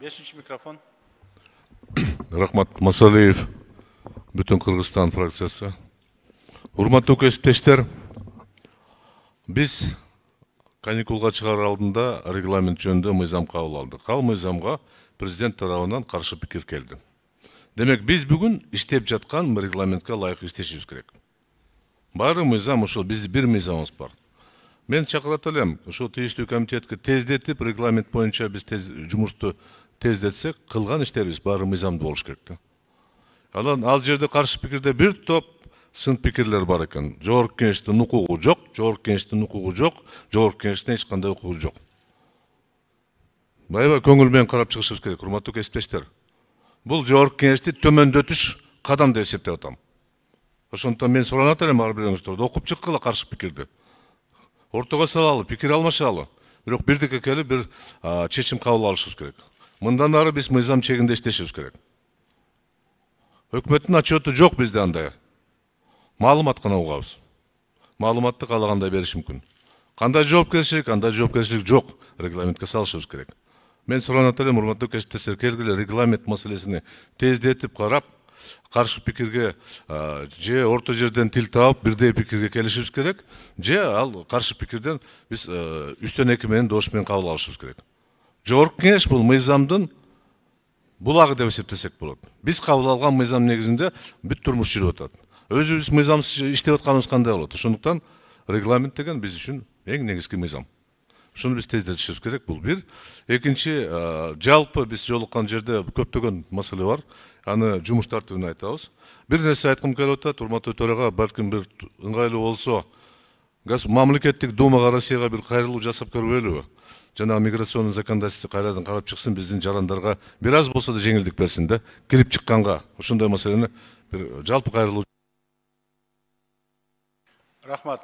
5 микрофон. Рахмат Масалиев, бүтін Қырғызстан фракциясы. Урматтуу кесиптештер, біз каникулға чыгаар алдында регламент жөнүндө мыйзам кабыл алдык. Ал мыйзамга президент тарабынан каршы пикир келди. Демек, біз бүгүн иштеп жаткан регламентке ылайык иштешибиз керек. Баары мыйзам ушул, биздин бир мыйзамыбыз бар. Мен чакырат элем, ушул тийиштүү комитетке тездетип, регламент боюнча биз жумушту тездетсек, кылган иштерибиз баары мыйзамдуу болуш керек. Ал жерде каршы пикирде бир топ сын пикирлер бар экен. Жогорку кеңештин укугу жок, жогорку кеңештин укугу жок, жогорку кеңештин эч кандай укугу жок. Аябай көңүл менен карап чыгышыбыз керек, урматтуу кесиптештер. Бул жогорку кеңешти төмөндөтүш кадам деп эсептеп атам. Ошондуктан мен суранат элем ар бириңиздерди окуп чыккыла каршы пикирди. Ортого салалы, пикир алмашалы. Бирок бирдикке келип бир чечим кабыл алышыбыз керек. Мындан ары биз мыйзам чегинде иштешибиз керек. Өкмөттүн отчету жок бизде андай. Маалымат гана угабыз. Маалыматты каалагандай бериш мүмкүн. Кандай жоопкерчилик, андай жоопкерчилик жок. Регламентке салышыбыз керек. Мен суранат элем, урматтуу кесиптештер, келгиле регламент маселесини тездетип карап, каршы пикирге же орто жерден тил таап, бирдей пикирге келишибиз керек, же ал каршы пикирден биз 3-2 менен добуш менен кабыл алышыбыз керек. Жогорку кеңеш бул мыйзамдын булагы деп эсептесек болот. Биз кабыл алган мыйзам негизинде бүт турмуш жүрүп атат. Өзүбүз мыйзамсыз иштеп атканыбыз кандай болот? Ошондуктан регламент деген биз үчүн эң негизги мыйзам. Ошону биз тездетишибиз керек, бул бир. Экинчи, жалпы биз жолуккан жерде көптөгөн маселе бар. Аны жумуш тартибине айтабыз. Бир нерсе айткым келип атат, урматтуу төрага, балким бир ыңгайлуу болсо, мамлекеттик думага Россияга бир кайрылуу жасап көрбөйлүбү? Жана миграционный законодательство кайрадан карап чыксын, биздин жарандарга бир аз болсо да жеңилдик берсин да, кирип чыкканга. Ошондой маселени бир жалпы кайрылуу. Рахмат.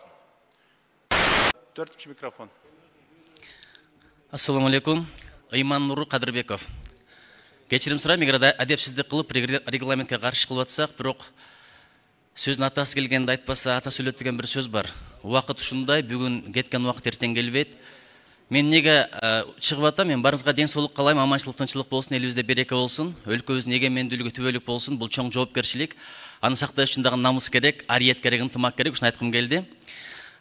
4 микрофон. Ассаламу алейкум. Ыйман Нуру Кадырбеков. Кечирим сурайм, эгер адепсиздик кылып регламентке каршы кылып атсак, бирок сөздүн атасы келгенде айтпаса, ата сүйлөт деген бир сөз бар. Убакыт ушундай, бүгүн кеткен убакыт эртең келбейт. Мен неге чыгып атам? Мен барыңызга ден соолук каалайм, аманчылык, тынччылык болсун, элибизде береке болсун, өлкөбүздүн эгемендүүлүгү түбөлүк болсун. Бул чоң жоопкерчилик. Аны сакташ үчүн дагы намыс керек, ариет керек, ынтымак керек. Ушуну айткым келди.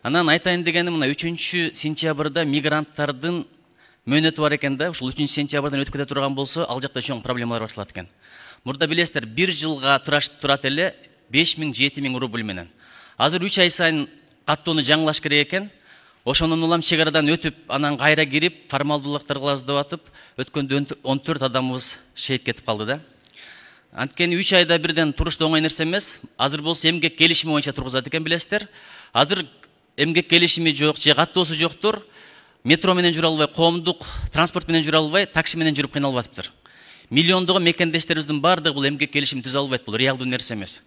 Анан айтайын дегеним, мына 3-сентябрда мигранттардын мөөнөтү бар экен да, ушул 3-сентябрдан өтүп кете турган болсо, ал жакта чоң проблемалар башталат экен. Мурда билесиздер, 1 жылга турат эле 5000-7000 рубль менен. Азыр 3 ай сайын каттоону жаңылаш керек экен. Ошонун улам чек арадан өтүп, анан кайра кирип, формалдуулуктар кылабыз деп атып, өткөндө 14 адамыбыз шейит кетип калды да. Анткени 3 айда бирден туруш оңой нерсе эмес. Азыр болсо эмгек келишими боюнча тургузат экен, билесиздер. Азыр эмгек келишими жок, же каттоосу жоктур. Метро менен жүрө албай, коомдук транспорт менен жүрө албай, такси менен жүрүп кыйналып атыптыр. Миллиондогон мекендештерибиздин баардыгы бул эмгек келишимин түзө албайт, бул реалдуу нерсе эмес.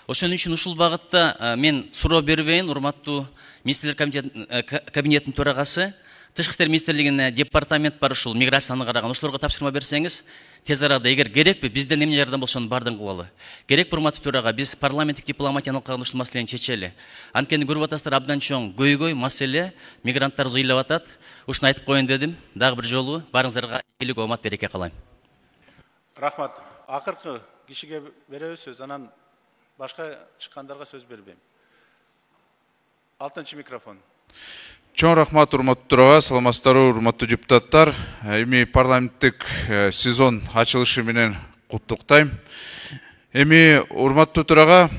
Ошон үчүн ушул багытта мен суроо бербейин, урматтуу министрлер кабинетинин төрагасы, Тышкы иштер министрлигине департамент бар, ушул миграцияны караган, ошолорго тапшырма берсеңиз, тез арада эгер керекпи, бизден эмне жардам болсо ошонун баардыгын кылалы. Керек урматтуу төрага, биз парламенттик дипломатияны алкаган ушул маселени чечели. Анткени көрүп атасыздар, абдан чоң көйгөй маселе, мигранттар зыйлап атат. Ушуну айтып коеюн дедим. Дагы бир жолу баарыңыздарга ийгилик, оомат, береке каалайм. Рахмат. Акыркы кишиге беребиз сөз, анан башка чыккандарга сөз бербейм. 6 микрофон. Чоң рахмат, урматтуу төрага, саламатсыздарбы, урматтуу депутаттар. Эми парламенттик сезон ачылышы менен куттуктайм. Эми урматтуу төрага,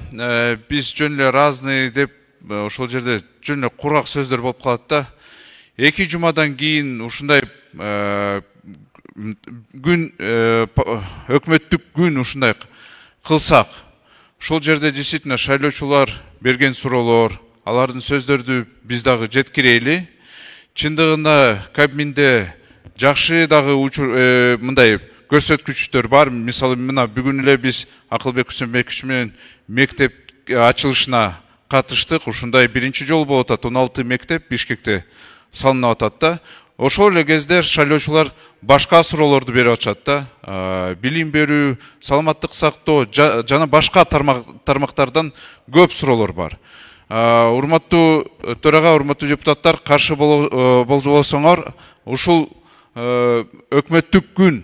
биз жөн эле разный деп ошол жерде жөн эле кургак сөздөр болуп калат да. 2 жумадан кийин ушундай күн, өкмөттүк күн ушундай кылсак, ошол жерде действительно шайлоочулар берген суроолор, алардын сөздөрдү биз дагы жеткирейли. Чындыгында Кабминде жакшы дагы мындай көрсөткүчтөр бар. Мисалы, мына бүгүн эле биз Акылбек Күсөнбекович менен мектеп ачылышына катыштык. Ушундай биринчи жолу болуп атат. 16 мектеп Бишкекте салынып атат да. Ошол эле кезде шайлоочулар башка суроолорду берип атышат да. Билим берүү, саламаттык сактоо жана башка тармактардан көп суроолор бар. Урматтуу төрага, урматтуу депутаттар, каршы болсоңор, ушул өкмөттүк күн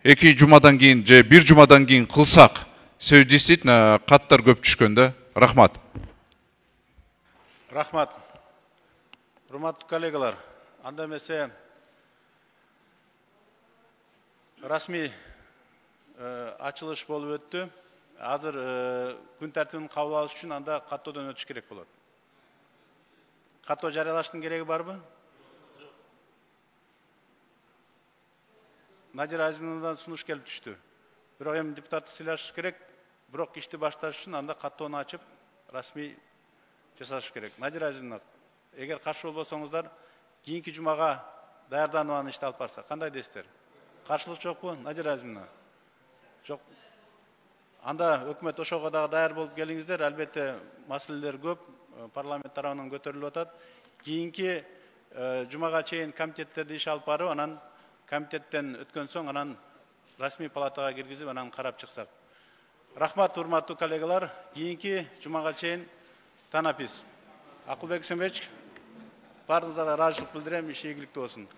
2 жумадан кийин же 1 жумадан кийин кылсак, себеби действительно каттар көп түшкөн да. Рахмат. Рахмат. Урматтуу коллегалар, анда эмесе расмий ачылыш болуп өттү. Азыр күн тартибин кабыл алыш үчүн анда каттоодон өтүш керек болот. Каттоо жарыялаштын кереги барбы? Надир Азимовнадан сунуш келип түштү. Бирок эми депутатты сыйлаш керек, бирок ишти башташ үчүн анда каттоону ачып, расмий жасаш керек. Надир Азимовна, эгер каршы болбосоңуздар, кийинки жумага даярданып аны ишти алып барсак, кандай дейсиздер? Каршылык жокпу, Надир Азимовна? Жок. Анда өкмөт ошого дагы даяр болуп келиңиздер. Албетте маселелер көп, парламент тарабынан көтөрүлүп атат. Кийинки жумага чейин комитеттерде иш алып барып, анан комитеттен өткөн соң анан расмий палатага киргизип, анан карап чыксак. Рахмат, урматтуу коллегалар. Кийинки жумага чейин танапиз. Акылбек Сембеч, баарыңыздарга ыраазычылык билдирем, иш ийгиликтүү болсун.